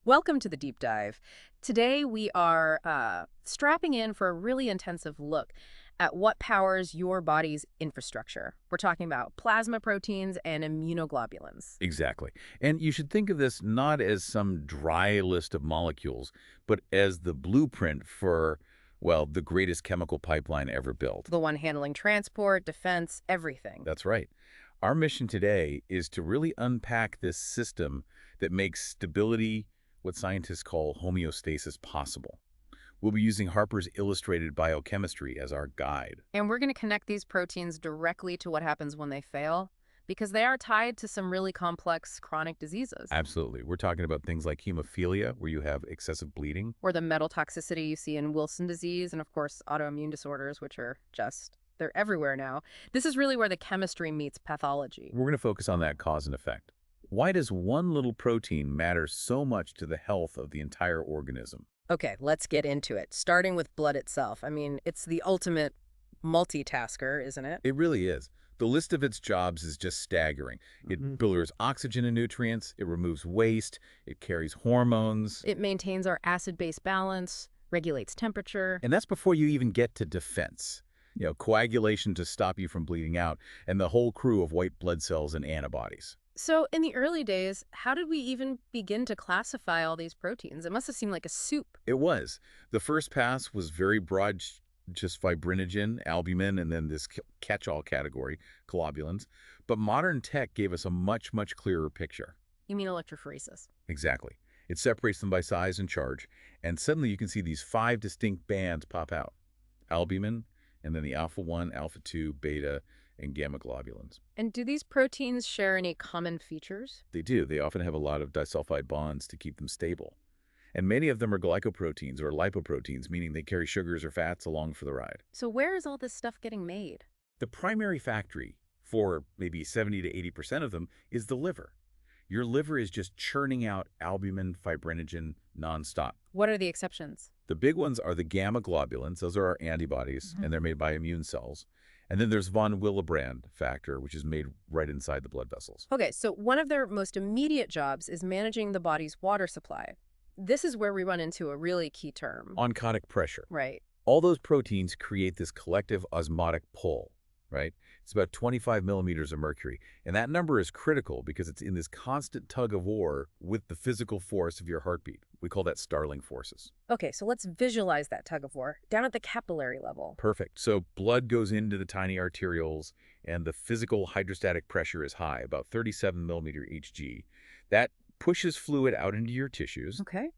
Welcome to the deep dive. Today we are strapping in for a really intensive look at what powers your body's infrastructure. We're talking about plasma proteins and immunoglobulins. Exactly. And you should think of this not as some dry list of molecules, but as the blueprint for, well, the greatest chemical pipeline ever built. The one handling transport, defense, everything. That's right. Our mission today is to really unpack this system that makes stability, what scientists call homeostasis, possible. We'll be using Harper's Illustrated Biochemistry as our guide. And we're going to connect these proteins directly to what happens when they fail, because they are tied to some really complex chronic diseases. Absolutely. We're talking about things like hemophilia, where you have excessive bleeding. Or the metal toxicity you see in Wilson disease, and of course, autoimmune disorders, which are they're everywhere now. This is really where the chemistry meets pathology. We're going to focus on that cause and effect. Why does one little protein matter so much to the health of the entire organism? Okay, let's get into it, starting with blood itself. I mean, it's the ultimate multitasker, isn't it? It really is. The list of its jobs is just staggering. It delivers oxygen and nutrients, it removes waste, it carries hormones. It maintains our acid-base balance, regulates temperature. And that's before you even get to defense. Coagulation to stop you from bleeding out, and the whole crew of white blood cells and antibodies. So in the early days, how did we even begin to classify all these proteins? It must have seemed like a soup. It was. The first pass was very broad, just fibrinogen, albumin, and then this catch-all category, globulins. But modern tech gave us a much, much clearer picture. You mean electrophoresis? Exactly. It separates them by size and charge, and suddenly you can see these 5 distinct bands pop out. Albumin, and then the alpha-1, alpha-2, beta, and gamma globulins. And do these proteins share any common features? They do. They often have a lot of disulfide bonds to keep them stable. And many of them are glycoproteins or lipoproteins, meaning they carry sugars or fats along for the ride. So where is all this stuff getting made? The primary factory for maybe 70 to 80% of them is the liver. Your liver is just churning out albumin, fibrinogen nonstop. What are the exceptions? The big ones are the gamma globulins. Those are our antibodies, and they're made by immune cells. And then there's von Willebrand factor, which is made right inside the blood vessels. Okay, so one of their most immediate jobs is managing the body's water supply. This is where we run into a really key term. Oncotic pressure. Right. All those proteins create this collective osmotic pull, right? It's about 25 millimeters of mercury. And that number is critical because it's in this constant tug of war with the physical force of your heartbeat. We call that Starling forces. Okay, so let's visualize that tug of war down at the capillary level. Perfect. So blood goes into the tiny arterioles, and the physical hydrostatic pressure is high, about 37 millimeter Hg. That pushes fluid out into your tissues. Okay.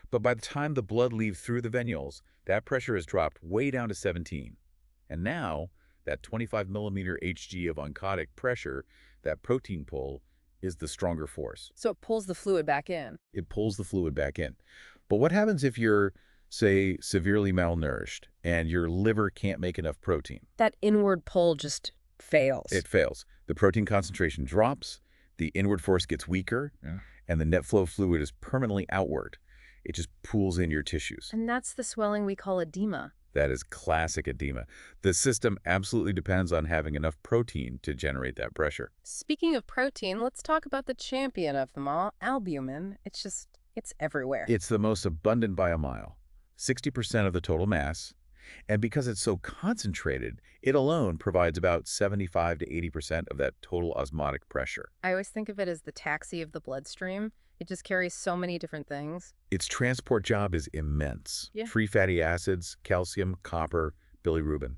But by the time the blood leaves through the venules, that pressure has dropped way down to 17. And now, that 25 millimeter Hg of oncotic pressure, that protein pull, is the stronger force. So it pulls the fluid back in. It pulls the fluid back in. But what happens if you're, say, severely malnourished and your liver can't make enough protein? That inward pull just fails. It fails. The protein concentration drops, the inward force gets weaker, and the net flow fluid is permanently outward. It just pools in your tissues. And that's the swelling we call edema. That is classic edema. The system absolutely depends on having enough protein to generate that pressure. Speaking of protein, let's talk about the champion of them all, albumin. It's everywhere. It's the most abundant by a mile, 60% of the total mass. And because it's so concentrated, it alone provides about 75 to 80% of that total osmotic pressure. I always think of it as the taxi of the bloodstream. It just carries so many different things. Its transport job is immense. Yeah. Free fatty acids, calcium, copper, bilirubin.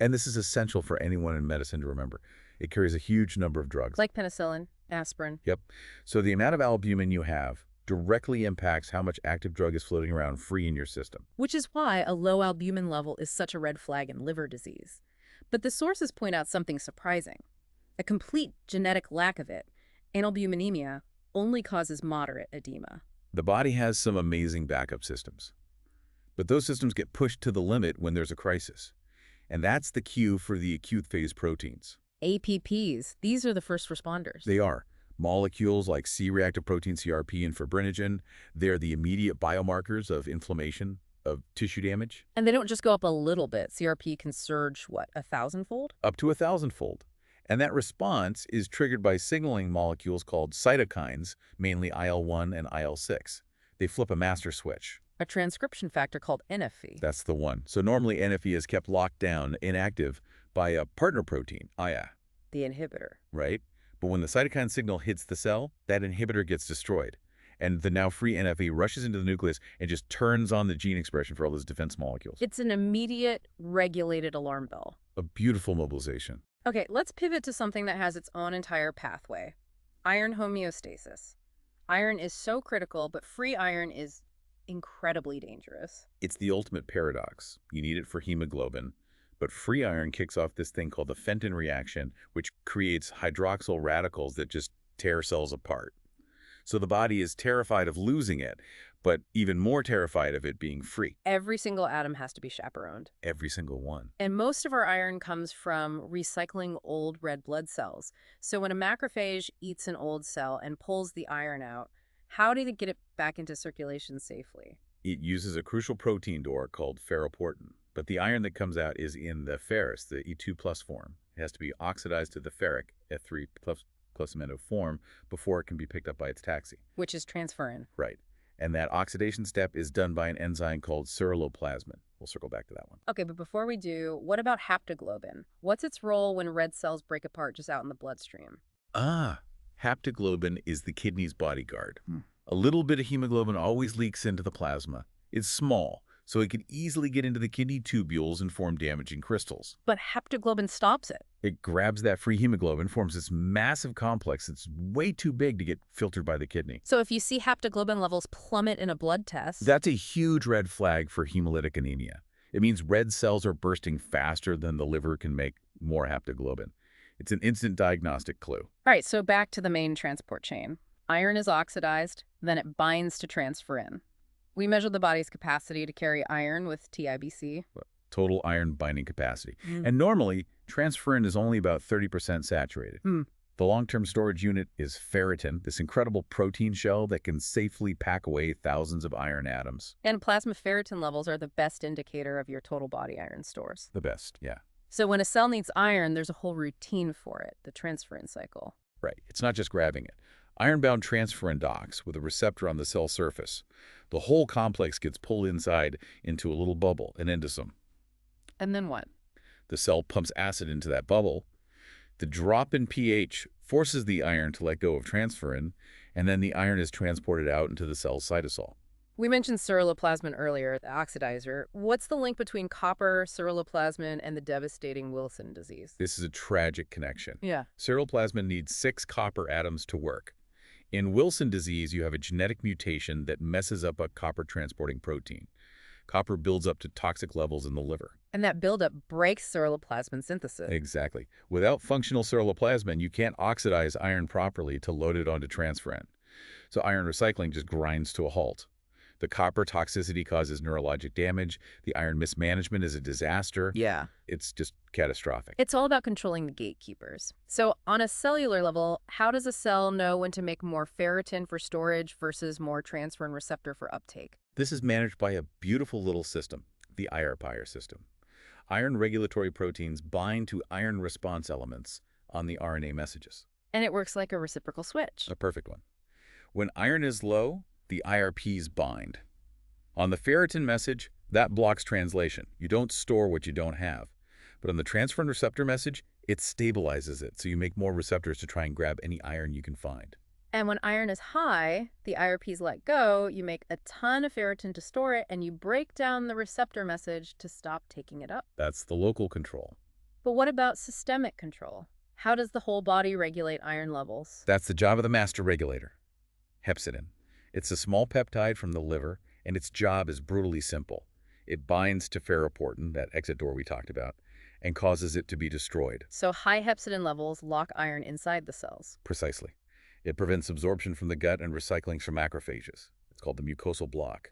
And this is essential for anyone in medicine to remember. It carries a huge number of drugs. Like penicillin, aspirin. Yep. So the amount of albumin you have directly impacts how much active drug is floating around free in your system. Which is why a low albumin level is such a red flag in liver disease. But the sources point out something surprising. A complete genetic lack of it, analbuminemia, only causes moderate edema. The body has some amazing backup systems. But those systems get pushed to the limit when there's a crisis. And that's the cue for the acute-phase proteins. APPs, these are the first responders. They are. Molecules like C-reactive protein, CRP, and fibrinogen, they're the immediate biomarkers of inflammation, of tissue damage. And they don't just go up a little bit. CRP can surge, what, 1,000-fold? Up to 1,000-fold. And that response is triggered by signaling molecules called cytokines, mainly IL-1 and IL-6. They flip a master switch. A transcription factor called NFE. That's the one. So normally NFE is kept locked down, inactive, by a partner protein, IA, The inhibitor. right? But when the cytokine signal hits the cell, that inhibitor gets destroyed. And the now free NFE rushes into the nucleus and just turns on the gene expression for all those defense molecules. It's an immediate, regulated alarm bell. A beautiful mobilization. Okay, let's pivot to something that has its own entire pathway. Iron homeostasis. Iron is so critical, but free iron is incredibly dangerous. It's the ultimate paradox. You need it for hemoglobin, but free iron kicks off this thing called the Ferritin reaction, which creates hydroxyl radicals that just tear cells apart. So the body is terrified of losing it, but even more terrified of it being free. Every single atom has to be chaperoned. Every single one. And most of our iron comes from recycling old red blood cells. So when a macrophage eats an old cell and pulls the iron out, how do they get it back into circulation safely? It uses a crucial protein door called ferroportin, but the iron that comes out is in the ferrous, the E2+ form. It has to be oxidized to the ferric, F3+ amino form, before it can be picked up by its taxi. Which is transferrin. Right. And that oxidation step is done by an enzyme called ceruloplasmin. We'll circle back to that one. Okay, but before we do, what about haptoglobin? What's its role when red cells break apart just out in the bloodstream? Haptoglobin is the kidney's bodyguard. A little bit of hemoglobin always leaks into the plasma. It's small, so it can easily get into the kidney tubules and form damaging crystals. But haptoglobin stops it. It grabs that free hemoglobin, forms this massive complex that's way too big to get filtered by the kidney. So if you see haptoglobin levels plummet in a blood test... That's a huge red flag for hemolytic anemia. It means red cells are bursting faster than the liver can make more haptoglobin. It's an instant diagnostic clue. All right, so back to the main transport chain. Iron is oxidized, then it binds to transferrin. We measure the body's capacity to carry iron with TIBC. Total iron binding capacity. And normally, transferrin is only about 30% saturated. The long-term storage unit is ferritin, this incredible protein shell that can safely pack away thousands of iron atoms. And plasma ferritin levels are the best indicator of your total body iron stores. The best, yeah. So when a cell needs iron, there's a whole routine for it, the transferrin cycle. Right. It's not just grabbing it. Iron-bound transferrin docks with a receptor on the cell surface. The whole complex gets pulled inside into a little bubble, an endosome. And then what? The cell pumps acid into that bubble. The drop in pH forces the iron to let go of transferrin, and then the iron is transported out into the cell's cytosol. We mentioned ceruloplasmin earlier, the oxidizer. What's the link between copper, ceruloplasmin, and the devastating Wilson disease? This is a tragic connection. Yeah. Ceruloplasmin needs 6 copper atoms to work. In Wilson disease, you have a genetic mutation that messes up a copper-transporting protein. Copper builds up to toxic levels in the liver. And that buildup breaks ceruloplasmin synthesis. Exactly. Without functional ceruloplasmin, you can't oxidize iron properly to load it onto transferrin. So iron recycling just grinds to a halt. The copper toxicity causes neurologic damage. The iron mismanagement is a disaster. Yeah. It's just catastrophic. It's all about controlling the gatekeepers. So on a cellular level, how does a cell know when to make more ferritin for storage versus more transferrin receptor for uptake? This is managed by a beautiful little system, the IRPIR system. Iron regulatory proteins bind to iron response elements on the RNA messages. And it works like a reciprocal switch. A perfect one. When iron is low, the IRPs bind. On the ferritin message, that blocks translation. You don't store what you don't have. But on the transferrin receptor message, it stabilizes it, so you make more receptors to try and grab any iron you can find. And when iron is high, the IRPs let go, you make a ton of ferritin to store it, and you break down the receptor message to stop taking it up. That's the local control. But what about systemic control? How does the whole body regulate iron levels? That's the job of the master regulator, hepcidin. It's a small peptide from the liver, and its job is brutally simple. It binds to ferroportin, that exit door we talked about, and causes it to be destroyed. So high hepcidin levels lock iron inside the cells. Precisely. It prevents absorption from the gut and recycling from macrophages. It's called the mucosal block.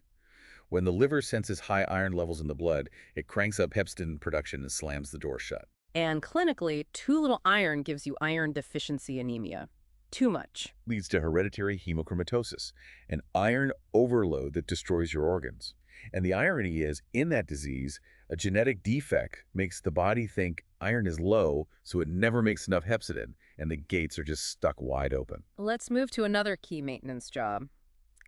When the liver senses high iron levels in the blood, it cranks up hepcidin production and slams the door shut. And clinically, too little iron gives you iron deficiency anemia. Too much. Leads to hereditary hemochromatosis, an iron overload that destroys your organs. And the irony is, in that disease, a genetic defect makes the body think iron is low, so it never makes enough hepcidin, and the gates are just stuck wide open. Let's move to another key maintenance job,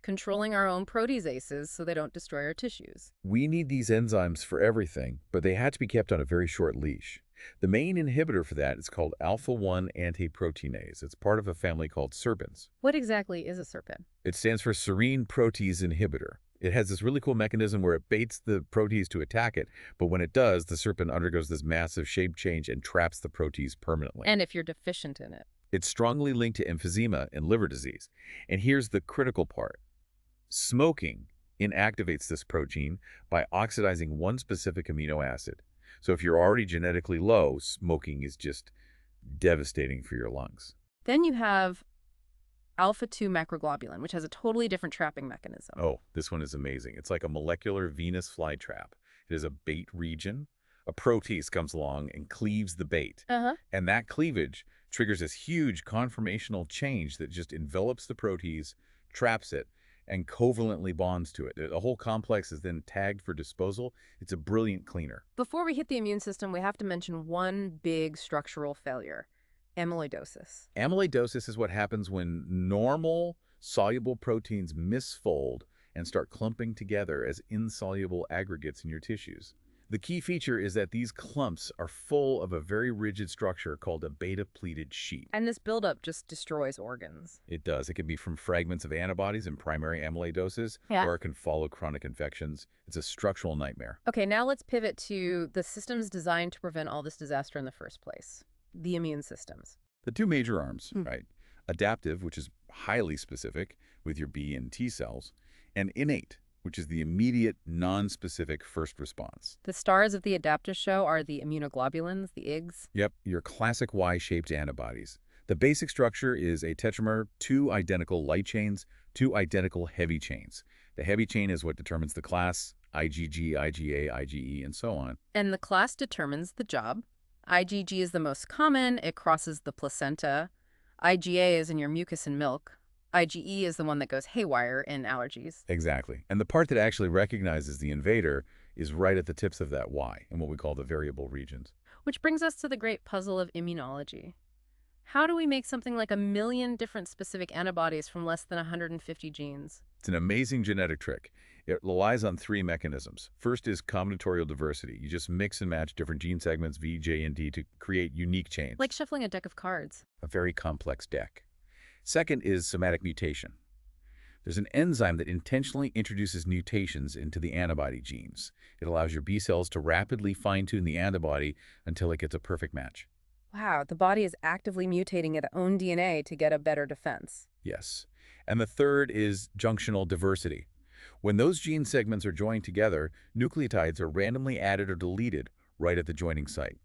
controlling our own proteases so they don't destroy our tissues. We need these enzymes for everything, but they had to be kept on a very short leash. The main inhibitor for that is called alpha-1 antiproteinase. It's part of a family called serpins. What exactly is a serpin? It stands for serine protease inhibitor. It has this really cool mechanism where it baits the protease to attack it, but when it does, the serpin undergoes this massive shape change and traps the protease permanently. And if you're deficient in it. It's strongly linked to emphysema and liver disease. And here's the critical part. Smoking inactivates this protein by oxidizing one specific amino acid. So if you're already genetically low, smoking is just devastating for your lungs. Then you have alpha-2 macroglobulin, which has a totally different trapping mechanism. Oh, this one is amazing. It's like a molecular Venus flytrap. It is a bait region. A protease comes along and cleaves the bait. And that cleavage triggers this huge conformational change that just envelops the protease, traps it, and covalently bonds to it. The whole complex is then tagged for disposal. It's a brilliant cleaner. Before we hit the immune system, we have to mention one big structural failure: amyloidosis. Amyloidosis is what happens when normal soluble proteins misfold and start clumping together as insoluble aggregates in your tissues. The key feature is that these clumps are full of a very rigid structure called a beta-pleated sheet. And this buildup just destroys organs. It does. It can be from fragments of antibodies in primary amyloidosis, or it can follow chronic infections. It's a structural nightmare. Okay, now let's pivot to the systems designed to prevent all this disaster in the first place: the immune systems. The two major arms, right? Adaptive, which is highly specific with your B and T cells, and innate, which is the immediate, non-specific first response. The stars of the adaptive show are the immunoglobulins, the IGs. Yep, your classic Y-shaped antibodies. The basic structure is a tetramer, two identical light chains, two identical heavy chains. The heavy chain is what determines the class, IgG, IgA, IgE, and so on. And the class determines the job. IgG is the most common. It crosses the placenta. IgA is in your mucus and milk. IgE is the one that goes haywire in allergies. Exactly. And the part that actually recognizes the invader is right at the tips of that Y, in what we call the variable regions. Which brings us to the great puzzle of immunology. How do we make something like 1 million different specific antibodies from less than 150 genes? It's an amazing genetic trick. It relies on three mechanisms. First is combinatorial diversity. You just mix and match different gene segments, V, J, and D, to create unique chains. Like shuffling a deck of cards. A very complex deck. Second is somatic mutation. There's an enzyme that intentionally introduces mutations into the antibody genes. It allows your B cells to rapidly fine-tune the antibody until it gets a perfect match. Wow, the body is actively mutating its own DNA to get a better defense. Yes. And the third is junctional diversity. When those gene segments are joined together, nucleotides are randomly added or deleted right at the joining site.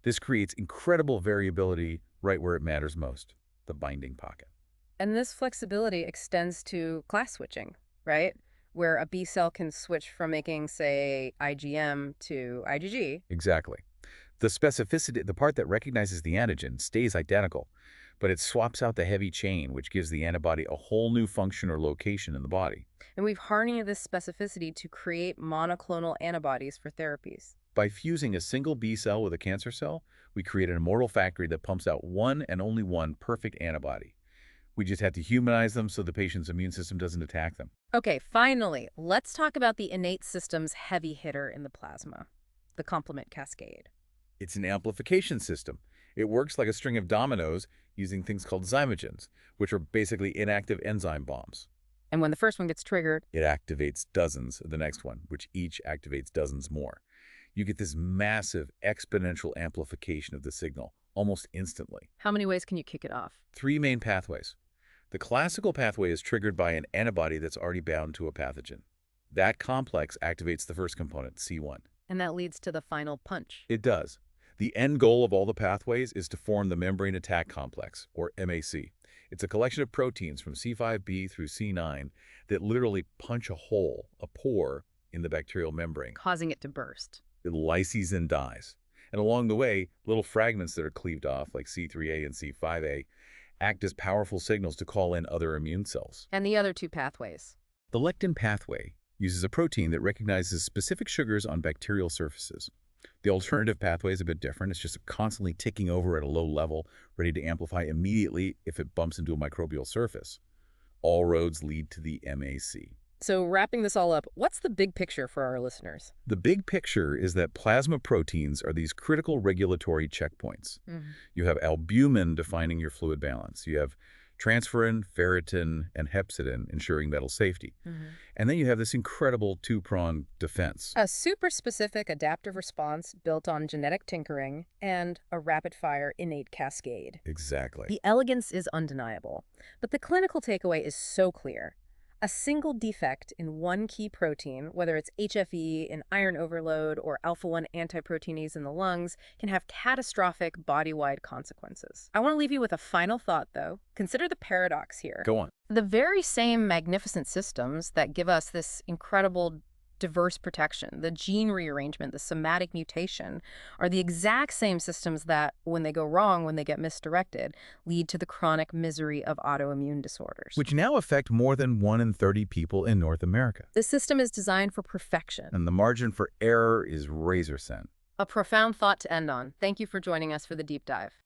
This creates incredible variability right where it matters most, the binding pocket. And this flexibility extends to class switching, right? Where a B cell can switch from making, say, IgM to IgG. Exactly. The specificity, the part that recognizes the antigen, stays identical, but it swaps out the heavy chain, which gives the antibody a whole new function or location in the body. And we've harnessed this specificity to create monoclonal antibodies for therapies. By fusing a single B cell with a cancer cell, we create an immortal factory that pumps out one and only one perfect antibody. We just have to humanize them so the patient's immune system doesn't attack them. Okay, finally, let's talk about the innate system's heavy hitter in the plasma, the complement cascade. It's an amplification system. It works like a string of dominoes using things called zymogens, which are basically inactive enzyme bombs. And when the first one gets triggered, it activates dozens of the next one, which each activates dozens more. You get this massive exponential amplification of the signal almost instantly. How many ways can you kick it off? 3 main pathways. The classical pathway is triggered by an antibody that's already bound to a pathogen. That complex activates the first component, C1. And that leads to the final punch. It does. The end goal of all the pathways is to form the membrane attack complex, or MAC. It's a collection of proteins from C5b through C9 that literally punch a hole, a pore, in the bacterial membrane, causing it to burst. It lyses and dies. And along the way, little fragments that are cleaved off, like C3a and C5a, act as powerful signals to call in other immune cells. And the other two pathways? The lectin pathway uses a protein that recognizes specific sugars on bacterial surfaces. The alternative pathway is a bit different. It's just constantly ticking over at a low level, ready to amplify immediately if it bumps into a microbial surface. all roads lead to the MAC. So wrapping this all up, what's the big picture for our listeners? The big picture is that plasma proteins are these critical regulatory checkpoints. You have albumin defining your fluid balance. You have transferrin, ferritin, and hepcidin ensuring metal safety. And then you have this incredible two-pronged defense. A super specific adaptive response built on genetic tinkering and a rapid-fire innate cascade. Exactly. The elegance is undeniable, but the clinical takeaway is so clear. A single defect in one key protein, whether it's HFE in iron overload or alpha-1 antiproteinase in the lungs, can have catastrophic body-wide consequences. I want to leave you with a final thought, though. Consider the paradox here. Go on. The very same magnificent systems that give us this incredible diverse protection, the gene rearrangement, the somatic mutation, are the exact same systems that, when they go wrong, when they get misdirected, lead to the chronic misery of autoimmune disorders. Which now affect more than 1 in 30 people in North America. The system is designed for perfection. And the margin for error is razor thin. A profound thought to end on. Thank you for joining us for the deep dive.